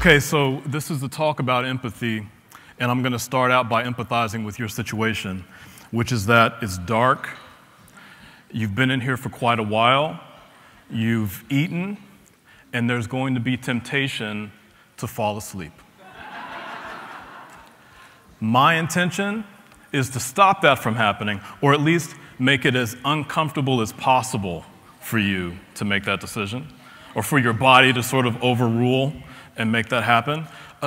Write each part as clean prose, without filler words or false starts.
Okay, so this is the talk about empathy, and I'm going to start out by empathizing with your situation, which is that it's dark, you've been in here for quite a while, you've eaten, and there's going to be temptation to fall asleep. My intention is to stop that from happening, or at least make it as uncomfortable as possible for you to make that decision, or for your body to sort of overrule and make that happen.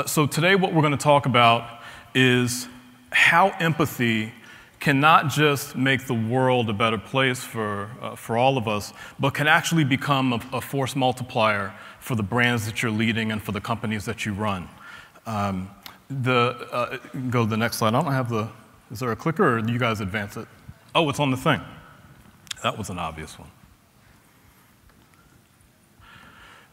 So today what we're going to talk about is how empathy can not just make the world a better place for all of us, but can actually become a force multiplier for the brands that you're leading and for the companies that you run. Go to the next slide. I don't have the, is there a clicker or do you guys advance it? Oh, it's on the thing. That was an obvious one.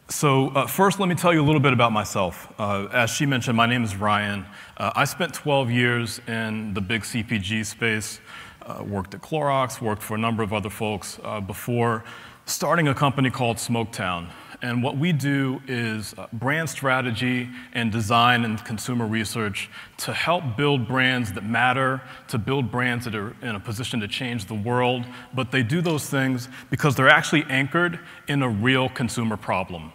So first, let me tell you a little bit about myself. As she mentioned, my name is Ryan. I spent 12 years in the big CPG space, worked at Clorox, worked for a number of other folks before starting a company called Smoketown. And what we do is brand strategy and design and consumer research to help build brands that matter, to build brands that are in a position to change the world. But they do those things because they're actually anchored in a real consumer problem.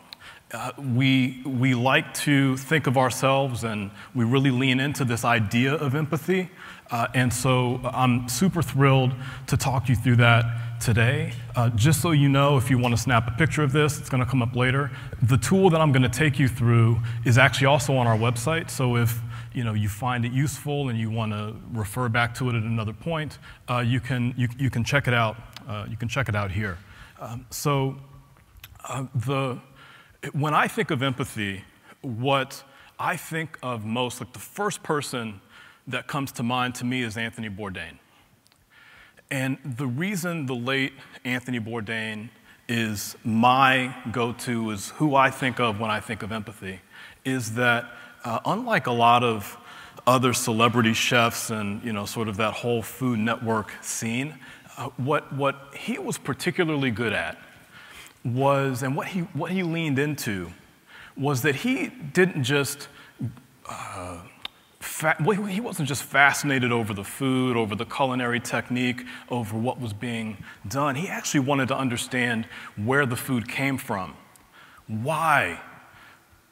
We like to think of ourselves, and we really lean into this idea of empathy. And so I'm super thrilled to talk you through that today. Just so you know, if you want to snap a picture of this, it's going to come up later. The tool that I'm going to take you through is actually also on our website. So if you find it useful and you want to refer back to it at another point, you can check it out. You can check it out here. When I think of empathy, what I think of most, like the first person that comes to mind to me is Anthony Bourdain. And the reason the late Anthony Bourdain is my go-to, is who I think of when I think of empathy, is that unlike a lot of other celebrity chefs and sort of that whole Food Network scene, what he was particularly good at was, and what he leaned into, was that he didn't just he wasn't just fascinated over the food, over the culinary technique, over what was being done. He actually wanted to understand where the food came from. Why?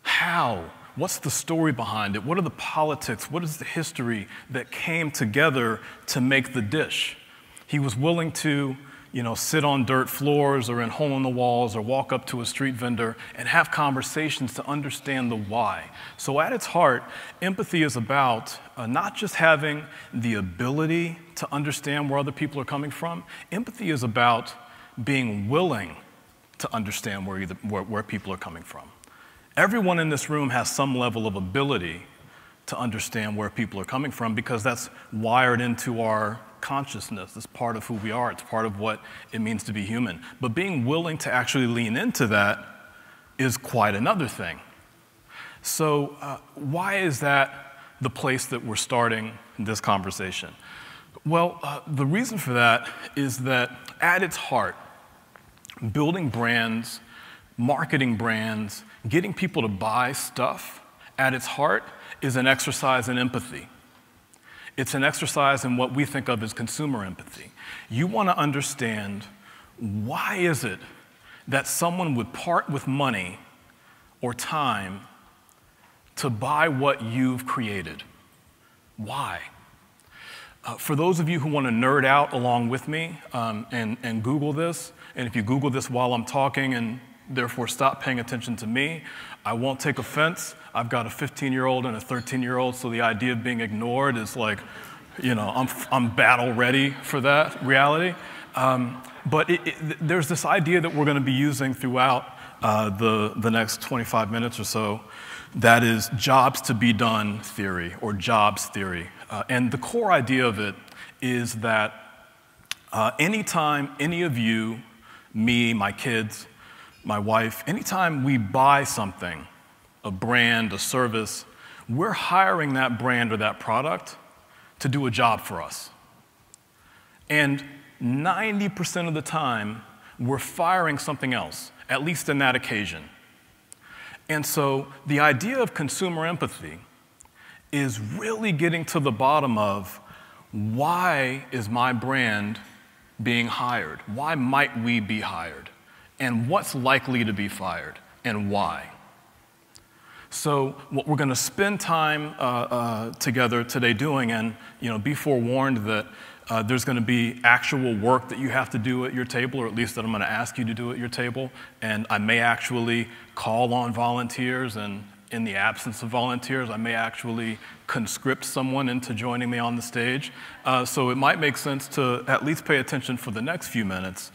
How? What's the story behind it? What are the politics? What is the history that came together to make the dish? He was willing to sit on dirt floors or in hole-in-the-walls or walk up to a street vendor and have conversations to understand the why. So at its heart, empathy is about not just having the ability to understand where other people are coming from. Empathy is about being willing to understand where people are coming from. Everyone in this room has some level of ability to understand where people are coming from because that's wired into our consciousness. It's part of who we are. It's part of what it means to be human. But being willing to actually lean into that is quite another thing. So why is that the place that we're starting this conversation? Well, the reason for that is that at its heart, building brands, marketing brands, getting people to buy stuff, at its heart is an exercise in empathy. It's an exercise in what we think of as consumer empathy. You want to understand, why is it that someone would part with money or time to buy what you've created? Why? For those of you who want to nerd out along with me and Google this, and if you Google this while I'm talking and therefore stop paying attention to me, I won't take offense. I've got a 15-year-old and a 13-year-old, so the idea of being ignored is like, I'm battle ready for that reality. But there's this idea that we're going to be using throughout the next 25 minutes or so, that is jobs to be done theory, or jobs theory. And the core idea of it is that anytime any of you, me, my kids, my wife, anytime we buy something, a brand, a service, we're hiring that brand or that product to do a job for us. And 90% of the time, we're firing something else, at least in that occasion. And so the idea of consumer empathy is really getting to the bottom of why is my brand being hired? Why might we be hired? And what's likely to be fired and why? So what we're going to spend time together today doing, and be forewarned that there's going to be actual work that you have to do at your table, or at least that I'm going to ask you to do at your table, and I may actually call on volunteers, and in the absence of volunteers, I may actually conscript someone into joining me on the stage. So it might make sense to at least pay attention for the next few minutes,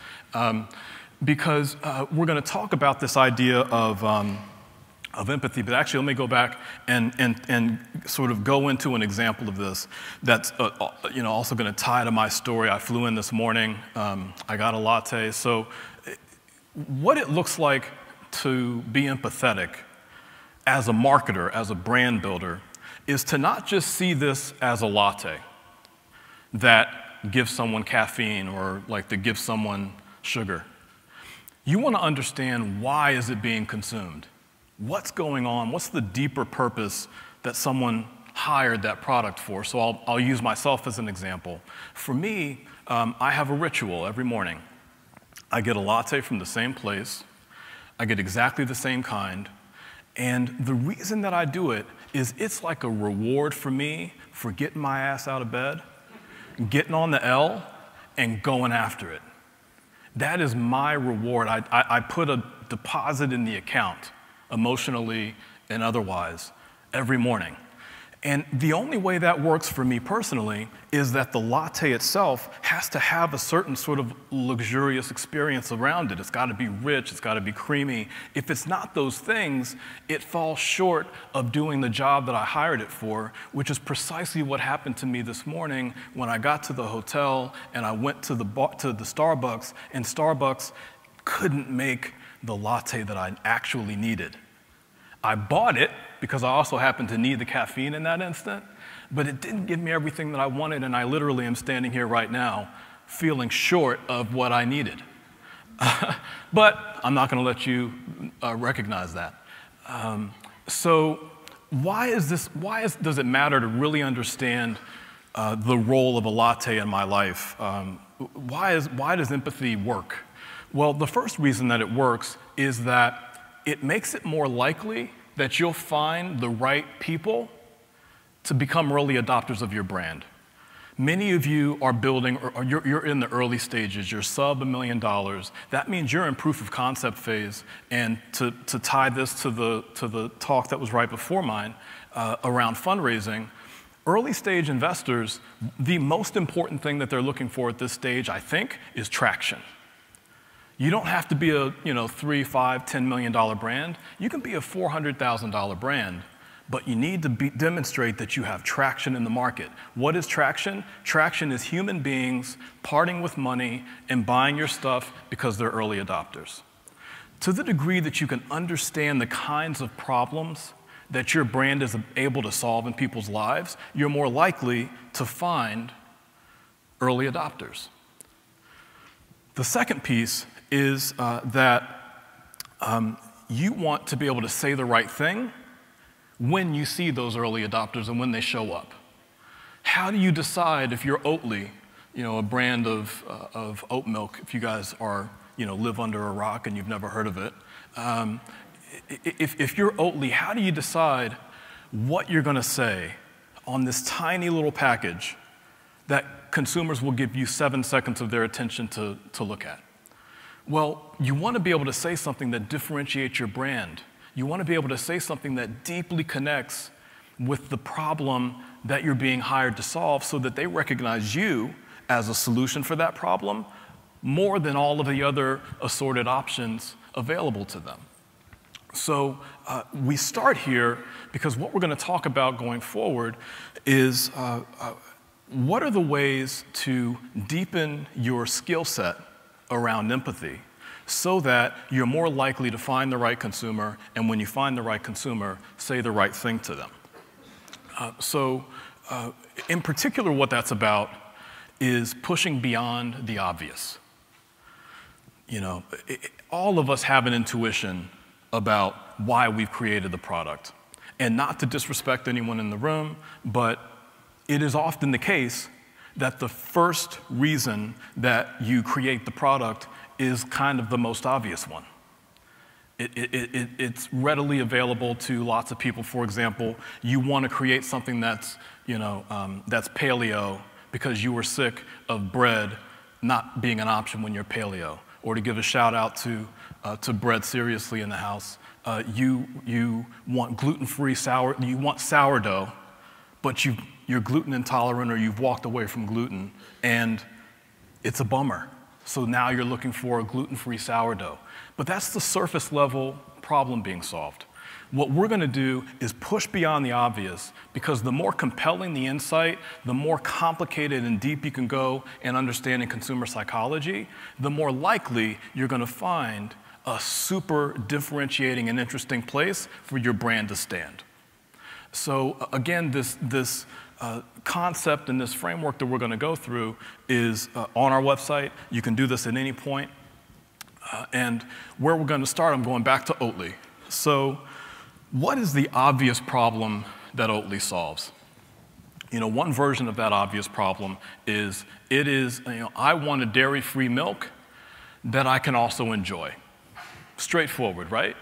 because we're going to talk about this idea of empathy, but actually let me go back and sort of go into an example of this that's also going to tie to my story. I flew in this morning, I got a latte. So what it looks like to be empathetic as a marketer, as a brand builder, is to not just see this as a latte that gives someone caffeine or like that gives someone sugar. You want to understand, why is it being consumed? What's going on? What's the deeper purpose that someone hired that product for? So I'll use myself as an example. For me, I have a ritual every morning. I get a latte from the same place. I get exactly the same kind. And the reason that I do it is it's like a reward for me for getting my ass out of bed, getting on the L, and going after it. That is my reward. I put a deposit in the account, emotionally and otherwise, every morning. And the only way that works for me personally is that the latte itself has to have a certain sort of luxurious experience around it. It's got to be rich, it's got to be creamy. If it's not those things, it falls short of doing the job that I hired it for, which is precisely what happened to me this morning when I got to the hotel and I went to the Starbucks, and Starbucks couldn't make the latte that I actually needed. I bought it because I also happened to need the caffeine in that instant, but it didn't give me everything that I wanted, and I literally am standing here right now feeling short of what I needed. But I'm not going to let you recognize that. So why does it matter to really understand the role of a latte in my life? Why does empathy work? Well, the first reason that it works is that it makes it more likely that you'll find the right people to become early adopters of your brand. Many of you are building, or you're in the early stages, you're sub $1 million. That means you're in proof of concept phase. And to tie this to the talk that was right before mine around fundraising, early stage investors, the most important thing that they're looking for at this stage, I think, is traction. You don't have to be a $3, $5, $10 million brand. You can be a $400,000 brand, but you need to demonstrate that you have traction in the market. What is traction? Traction is human beings parting with money and buying your stuff because they're early adopters. To the degree that you can understand the kinds of problems that your brand is able to solve in people's lives, you're more likely to find early adopters. The second piece is that you want to be able to say the right thing when you see those early adopters and when they show up. How do you decide if you're Oatly, a brand of oat milk, if you guys are, live under a rock and you've never heard of it? If you're Oatly, how do you decide what you're going to say on this tiny little package that consumers will give you 7 seconds of their attention to look at? Well, you want to be able to say something that differentiates your brand. You want to be able to say something that deeply connects with the problem that you're being hired to solve, so that they recognize you as a solution for that problem more than all of the other assorted options available to them. So we start here because what we're going to talk about going forward is what are the ways to deepen your skill set around empathy so that you're more likely to find the right consumer, and when you find the right consumer, say the right thing to them. In particular, what that's about is pushing beyond the obvious. All of us have an intuition about why we've created the product. And not to disrespect anyone in the room, but it is often the case that the first reason that you create the product is kind of the most obvious one. It's readily available to lots of people. For example, you want to create something that's, that's paleo because you were sick of bread not being an option when you're paleo. Or to give a shout out to Bread Seriously in the house, you want gluten-free you want sourdough, but you're gluten intolerant or you've walked away from gluten, and it's a bummer. So now you're looking for a gluten-free sourdough. But that's the surface level problem being solved. What we're going to do is push beyond the obvious, because the more compelling the insight, the more complicated and deep you can go in understanding consumer psychology, the more likely you're going to find a super differentiating and interesting place for your brand to stand. So again, this concept and this framework that we're going to go through is on our website. You can do this at any point. And where we're going to start, I'm going back to Oatly. So what is the obvious problem that Oatly solves? One version of that obvious problem is, I want a dairy-free milk that I can also enjoy. Straightforward, right?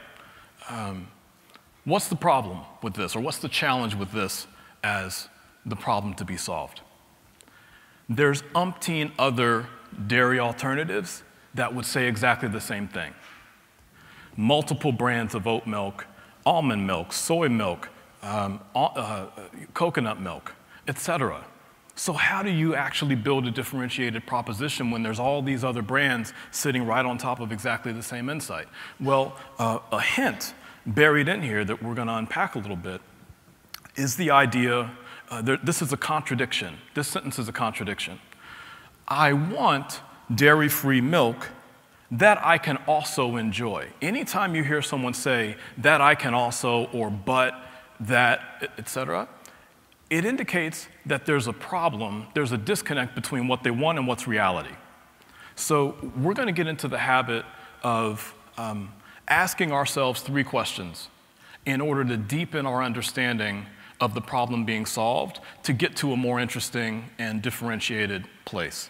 What's the problem with this, or what's the challenge with this as the problem to be solved? There's umpteen other dairy alternatives that would say exactly the same thing. Multiple brands of oat milk, almond milk, soy milk, coconut milk, etc. So how do you actually build a differentiated proposition when there's all these other brands sitting right on top of exactly the same insight? Well, a hint buried in here that we're going to unpack a little bit is the idea, this is a contradiction. This sentence is a contradiction. I want dairy-free milk that I can also enjoy. Anytime you hear someone say that I can also, or but, that, etc., it indicates that there's a problem, there's a disconnect between what they want and what's reality. So we're going to get into the habit of asking ourselves 3 questions in order to deepen our understanding of the problem being solved to get to a more interesting and differentiated place.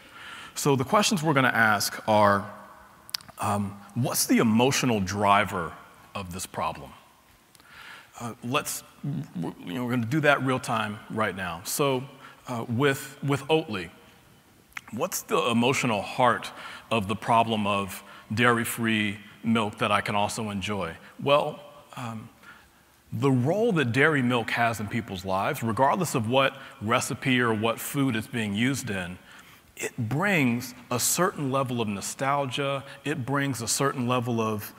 So the questions we're going to ask are, what's the emotional driver of this problem? We're going to do that real time right now. So with Oatly, what's the emotional heart of the problem of dairy-free milk that I can also enjoy? Well, the role that dairy milk has in people's lives, regardless of what recipe or what food it's being used in, it brings a certain level of nostalgia. It brings a certain level of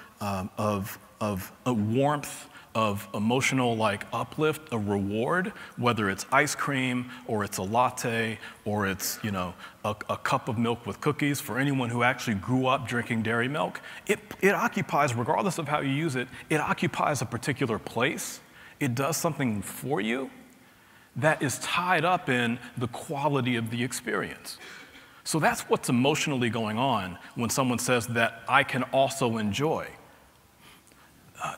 warmth, of emotional uplift, a reward, whether it's ice cream or it's a latte or it's a cup of milk with cookies. For anyone who actually grew up drinking dairy milk, it occupies, regardless of how you use it, it occupies a particular place. It does something for you that is tied up in the quality of the experience. So that's what's emotionally going on when someone says that I can also enjoy.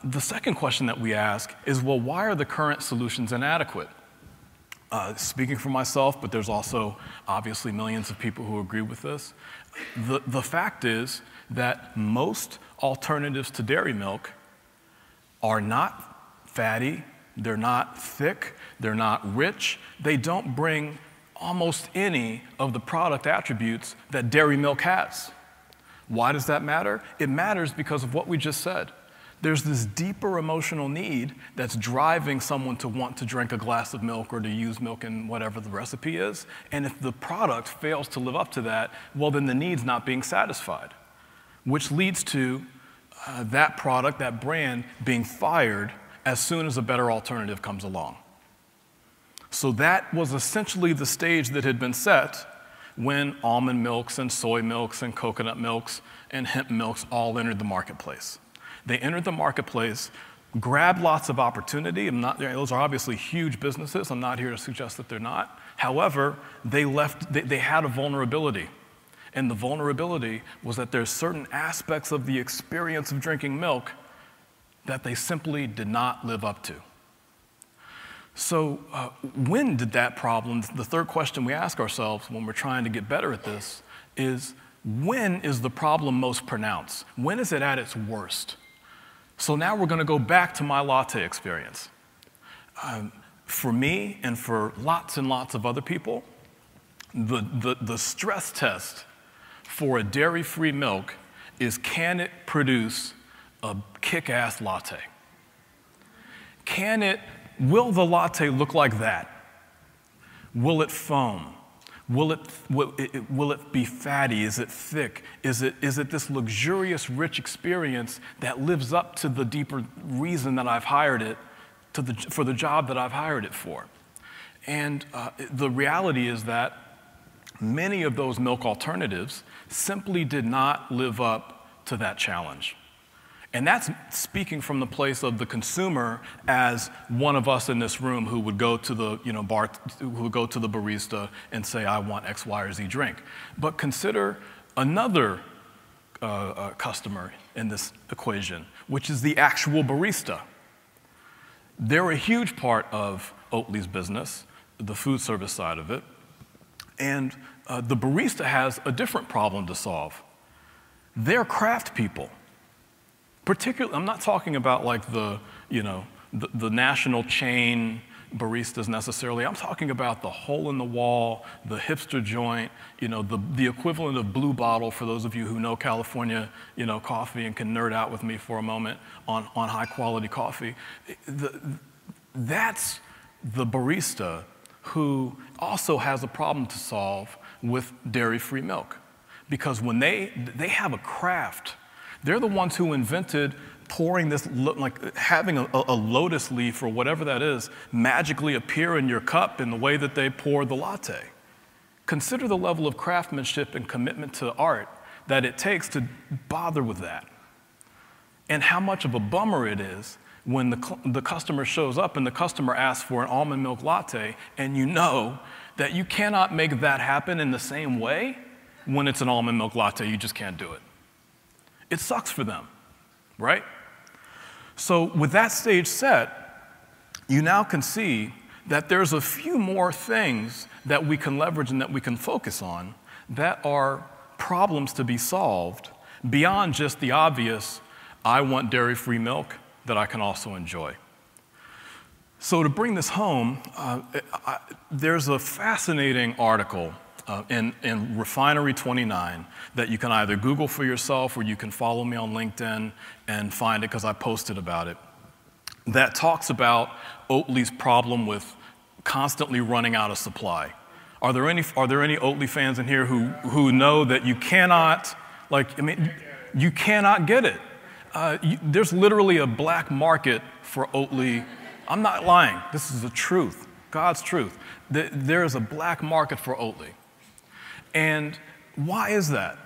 The second question that we ask is, well, why are the current solutions inadequate? Speaking for myself, but there's also obviously millions of people who agree with this. The fact is that most alternatives to dairy milk are not fatty, they're not thick, they're not rich, they don't bring almost any of the product attributes that dairy milk has. Why does that matter? It matters because of what we just said. There's this deeper emotional need that's driving someone to want to drink a glass of milk or to use milk in whatever the recipe is. And if the product fails to live up to that, well, then the need's not being satisfied, which leads to that product, that brand, being fired as soon as a better alternative comes along. So that was essentially the stage that had been set when almond milks and soy milks and coconut milks and hemp milks all entered the marketplace. They entered the marketplace, grabbed lots of opportunity. Those are obviously huge businesses. I'm not here to suggest that they're not. However, they had a vulnerability. And the vulnerability was that there's certain aspects of the experience of drinking milk that they simply did not live up to. So when did that problem, the third question we ask ourselves when we're trying to get better at this is, when is the problem most pronounced? When is it at its worst? So now we're going to go back to my latte experience. For me and for lots and lots of other people, the stress test for a dairy-free milk is, can it produce a kick-ass latte? Will the latte look like that? Will it foam? Will it be fatty? Is it thick? Is it this luxurious, rich experience that lives up to the deeper reason that I've hired it, for the job that I've hired it for? And the reality is that many of those milk alternatives simply did not live up to that challenge. And that's speaking from the place of the consumer as one of us in this room who would go to the who would go to the barista and say, I want X, Y, or Z drink. But consider another customer in this equation, which is the actual barista. They're a huge part of Oatly's business, the food service side of it. And the barista has a different problem to solve. They're craft people. Particularly, I'm not talking about like the national chain baristas necessarily. I'm talking about the hole in the wall, the hipster joint, the equivalent of Blue Bottle for those of you who know California, coffee and can nerd out with me for a moment on high quality coffee. That's the barista who also has a problem to solve with dairy-free milk. Because when they have a craft, they're the ones who invented pouring this, like having a lotus leaf or whatever that is, magically appear in your cup in the way that they pour the latte. Consider the level of craftsmanship and commitment to art that it takes to bother with that. And how much of a bummer it is when the customer shows up and the customer asks for an almond milk latte, and you know that you cannot make that happen in the same way when it's an almond milk latte. You just can't do it. It sucks for them, right? So with that stage set, you now can see that there's a few more things that we can leverage and that we can focus on that are problems to be solved beyond just the obvious, I want dairy-free milk that I can also enjoy. So to bring this home, there's a fascinating article in Refinery 29 that you can either Google for yourself or you can follow me on LinkedIn and find it because I posted about it, that talks about Oatly's problem with constantly running out of supply. Are there any Oatly fans in here who know that you cannot, you cannot get it? There's literally a black market for Oatly. I'm not lying. This is the truth, God's truth. There is a black market for Oatly. And why is that?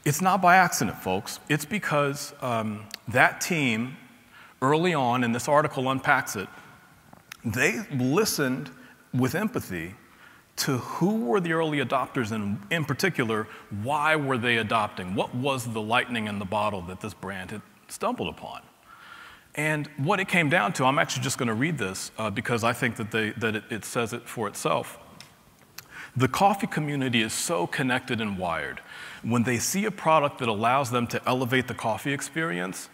It's not by accident, folks. It's because that team, early on, and this article unpacks it, they listened with empathy to who were the early adopters, and in particular, why were they adopting? What was the lightning in the bottle that this brand had stumbled upon? And what it came down to, I'm actually just going to read this because I think that it says it for itself. The coffee community is so connected and wired. When they see a product that allows them to elevate the coffee experience,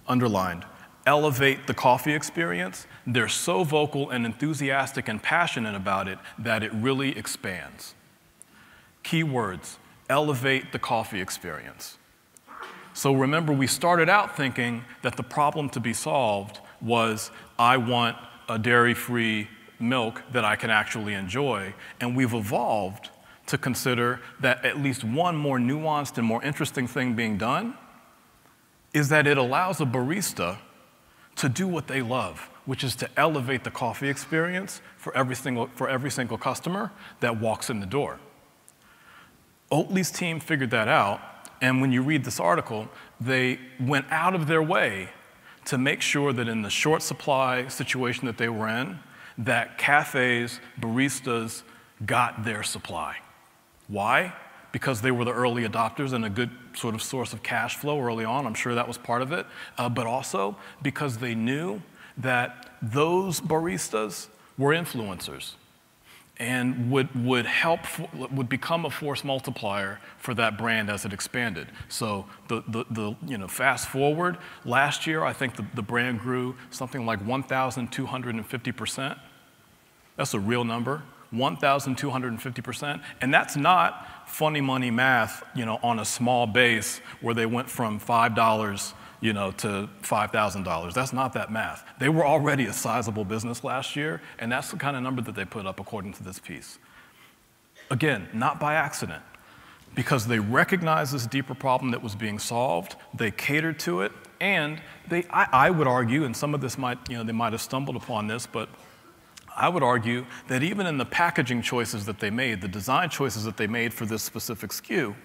underlined, elevate the coffee experience, they're so vocal and enthusiastic and passionate about it that it really expands. Key words, elevate the coffee experience. So remember, we started out thinking that the problem to be solved was, I want a dairy-free milk that I can actually enjoy, and we've evolved to consider that at least one more nuanced and more interesting thing being done is that it allows a barista to do what they love, which is to elevate the coffee experience for every single customer that walks in the door. Oatly's team figured that out, and when you read this article, they went out of their way to make sure that in the short supply situation that they were in, that cafes, baristas got their supply. Why? because they were the early adopters and a good sort of source of cash flow early on. I'm sure that was part of it. But also because they knew that those baristas were influencers and would become a force multiplier for that brand as it expanded. So fast forward, last year I think the brand grew something like 1,250%. That's a real number, 1,250%, and that's not funny money math, on a small base where they went from $5 to $5,000. That's not that math. They were already a sizable business last year, and that's the kind of number that they put up according to this piece. Again, not by accident, because they recognized this deeper problem that was being solved, they catered to it, and I would argue, and some of this they might have stumbled upon this, but I would argue that even in the packaging choices that they made, the design choices that they made for this specific SKU,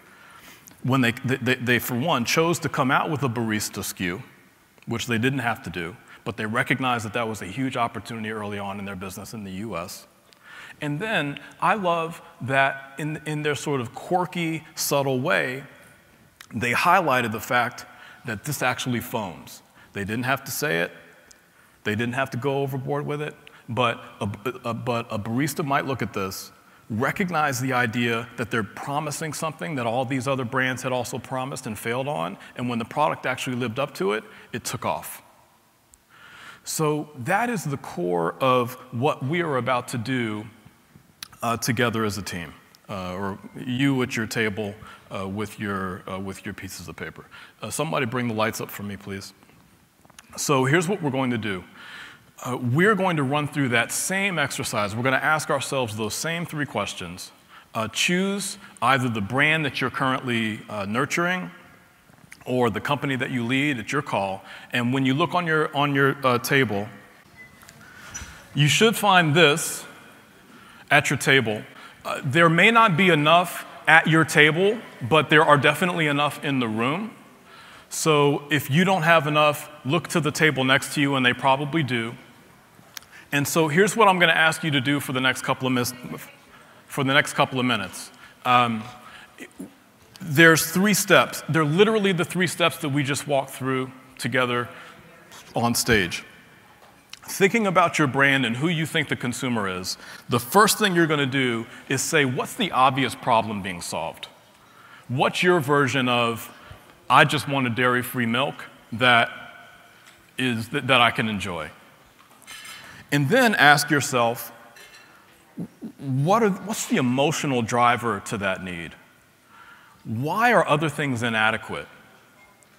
when they, for one, chose to come out with a barista SKU, which they didn't have to do, but they recognized that that was a huge opportunity early on in their business in the US. And then I love that in their sort of quirky, subtle way, they highlighted the fact that this actually foams. They didn't have to say it. They didn't have to go overboard with it. But a barista might look at this, recognize the idea that they're promising something that all these other brands had also promised and failed on, and when the product actually lived up to it, it took off. So that is the core of what we are about to do together as a team, or you at your table with your pieces of paper. Somebody bring the lights up for me, please. So here's what we're going to do. We're going to run through that same exercise. We're going to ask ourselves those same 3 questions. Choose either the brand that you're currently nurturing or the company that you lead. It's your call. And when you look on your table, you should find this at your table. There may not be enough at your table, but there are definitely enough in the room. So if you don't have enough, look to the table next to you, and they probably do. And so here's what I'm going to ask you to do for the next couple of minutes. There's 3 steps. They're literally the 3 steps that we just walked through together on stage. Thinking about your brand and who you think the consumer is, the first thing you're going to do is say, what's the obvious problem being solved? What's your version of, I just want a dairy-free milk that I can enjoy? And then ask yourself, what's the emotional driver to that need? Why are other things inadequate?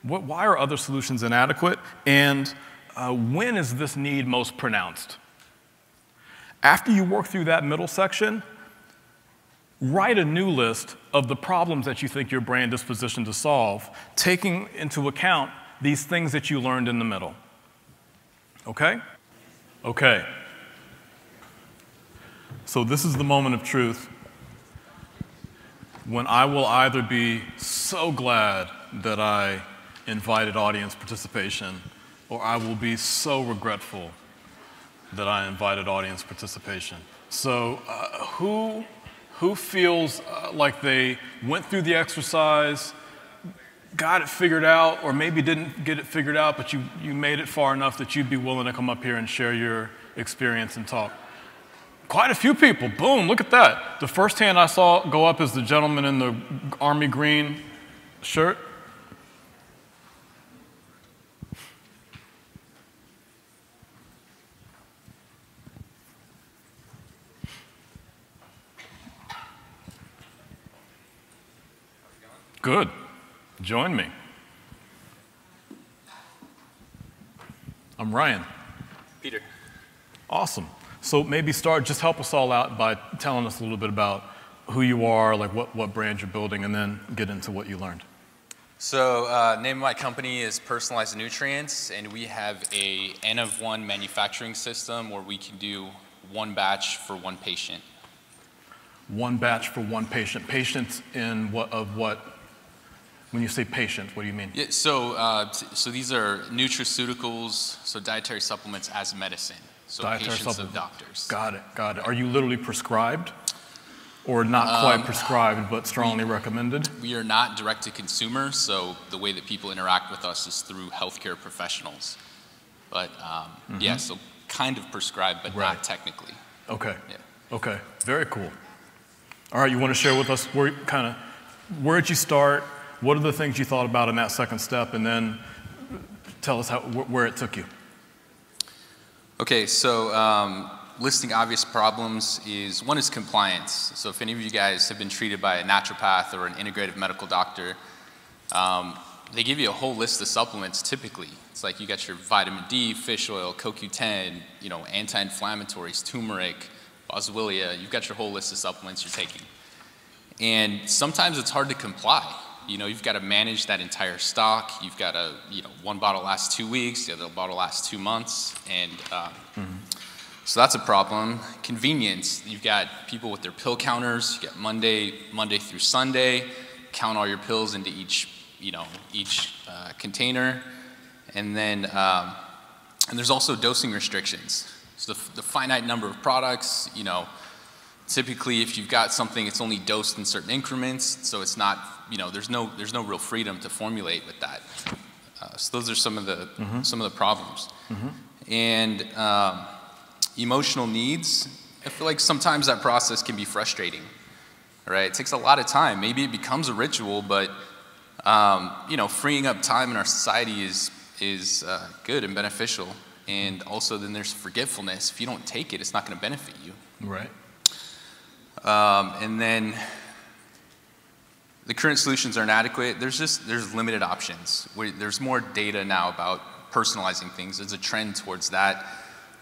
Why are other solutions inadequate? And when is this need most pronounced? After you work through that middle section, write a new list of the problems that you think your brand is positioned to solve, taking into account these things that you learned in the middle. Okay? Okay. So this is the moment of truth when I will either be so glad that I invited audience participation, or I will be so regretful that I invited audience participation. So who feels like they went through the exercise, got it figured out, or maybe didn't get it figured out, but you made it far enough that you'd be willing to come up here and share your experience and talk? Quite a few people. Boom, look at that. The first hand I saw go up is the gentleman in the army green shirt. Good. Join me. I'm Ryan. Peter. Awesome. So maybe just help us all out by telling us a little bit about who you are, like what brand you're building, and then get into what you learned. So name of my company is Personalized Nutrients, and we have a N of 1 manufacturing system where we can do 1 batch for 1 patient. 1 batch for 1 patient. Patients in what? When you say patient, what do you mean? Yeah, so these are nutraceuticals, so dietary supplements as medicine. So Dietary patients supplements. of doctors. Got it, got it. Are you literally prescribed? or not quite prescribed, but strongly recommended? We are not direct to consumer, so the way that people interact with us is through healthcare professionals. But yeah, so kind of prescribed, but not technically. Okay. Yeah. Okay. Very cool. All right, you want to share with us where did you start? What are the things you thought about in that second step, and then tell us where it took you. Okay, so listing obvious problems is, one is compliance. So if any of you guys have been treated by a naturopath or an integrative medical doctor, they give you a whole list of supplements typically. It's like you got your vitamin D, fish oil, CoQ10, you know, anti-inflammatories, turmeric, boswellia. You've got your whole list of supplements you're taking. And sometimes it's hard to comply. You know, you've got to manage that entire stock. You've got to, you know, one bottle lasts 2 weeks, the other bottle lasts 2 months. And so that's a problem. Convenience, you've got people with their pill counters. You got Monday through Sunday, count all your pills into each container. And then, and there's also dosing restrictions. So the finite number of products, you know, typically if you've got something, it's only dosed in certain increments, so it's not, you know, there's no real freedom to formulate with that. So those are some of the problems. And emotional needs, I feel like sometimes that process can be frustrating, right? It takes a lot of time. Maybe it becomes a ritual, but you know, freeing up time in our society is good and beneficial. And also then there's forgetfulness. If you don't take it, it's not going to benefit you. Right. And then the current solutions are inadequate. There's limited options. There's more data now about personalizing things. There's a trend towards that,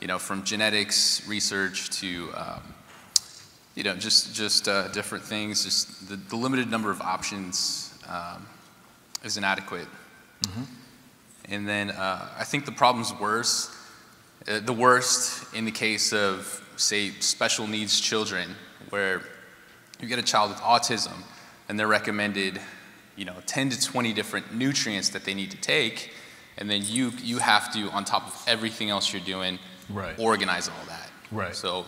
you know, from genetics research to, you know, just different things. Just the limited number of options is inadequate. And then I think the problem's worse. The worst in the case of, say, special needs children, where you get a child with autism and they're recommended, you know, 10 to 20 different nutrients that they need to take, and then you have to, on top of everything else you're doing, organize all that. Right. So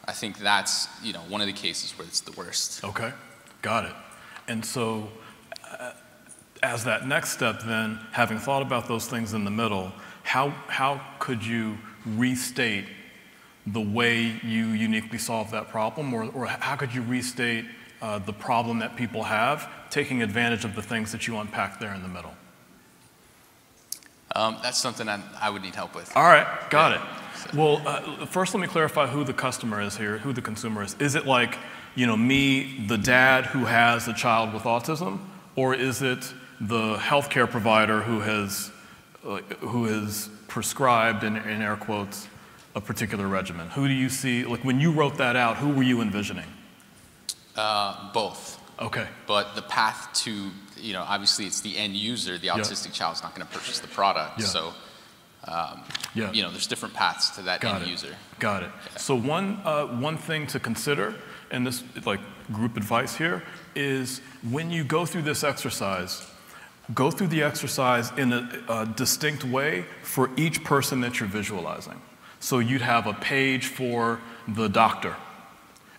I think that's, you know, one of the cases where it's the worst. Okay, got it. And so as that next step then, having thought about those things in the middle, how could you restate the way you uniquely solve that problem, or how could you restate the problem that people have, taking advantage of the things that you unpack there in the middle? That's something I would need help with. All right, got it. Well, first let me clarify who the customer is here, who the consumer is. Is it like, you know, me, the dad who has a child with autism, or is it the healthcare provider who has prescribed, in air quotes, a particular regimen? Who do you see, like when you wrote that out, who were you envisioning? Both. Okay. But the path to, you know, obviously it's the end user. The autistic child's not going to purchase the product. So, you know, there's different paths to that end user. Got it. Yeah. So one thing to consider, and this like group advice here, is when you go through this exercise, go through the exercise in a distinct way for each person that you're visualizing. So you'd have a page for the doctor,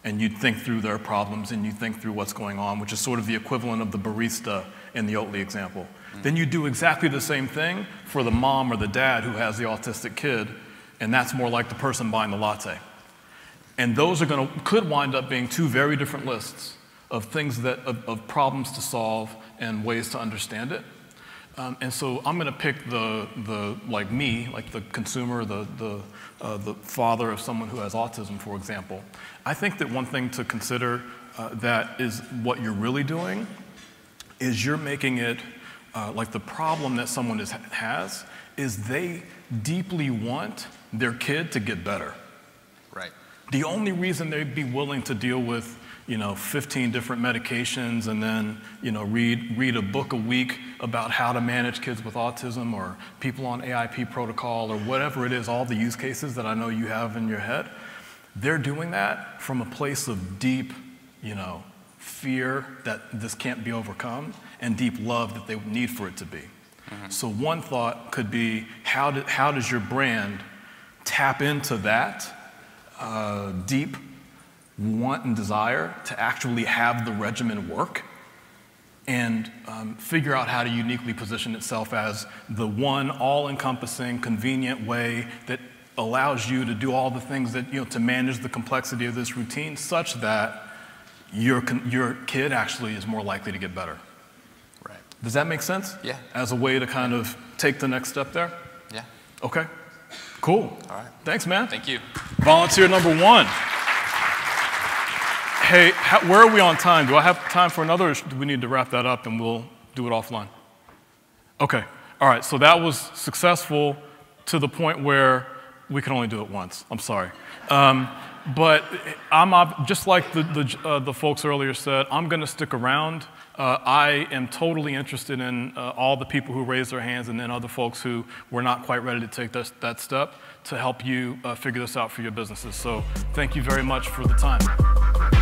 and you'd think through their problems, and you think through what's going on, which is sort of the equivalent of the barista in the Oatly example. Then you do exactly the same thing for the mom or the dad who has the autistic kid, and that's more like the person buying the latte. And those are could wind up being two very different lists of things of problems to solve and ways to understand it. And so I'm going to pick like me, like the consumer, the father of someone who has autism, for example. I think that one thing to consider that is what you're really doing is you're making it like the problem that someone has is they deeply want their kid to get better. Right. The only reason they'd be willing to deal with, you know, 15 different medications and then, you know, read a book a week about how to manage kids with autism or people on AIP protocol or whatever it is, all the use cases that I know you have in your head, they're doing that from a place of deep, you know, fear that this can't be overcome and deep love that they need for it to be. So one thought could be, how does your brand tap into that deep want and desire to actually have the regimen work and figure out how to uniquely position itself as the one all-encompassing, convenient way that allows you to do all the things that, to manage the complexity of this routine such that your kid actually is more likely to get better. Right. Does that make sense? Yeah. As a way to kind of take the next step there? Yeah. Okay. Cool. All right. Thanks, man. Thank you. Volunteer number 1. Hey, where are we on time? Do I have time for another, or do we need to wrap that up and we'll do it offline? Okay. All right. So that was successful to the point where we can only do it once. I'm sorry. But I'm just like the folks earlier said, I'm going to stick around. I am totally interested in all the people who raised their hands and then other folks who were not quite ready to take that step to help you figure this out for your businesses. So thank you very much for the time.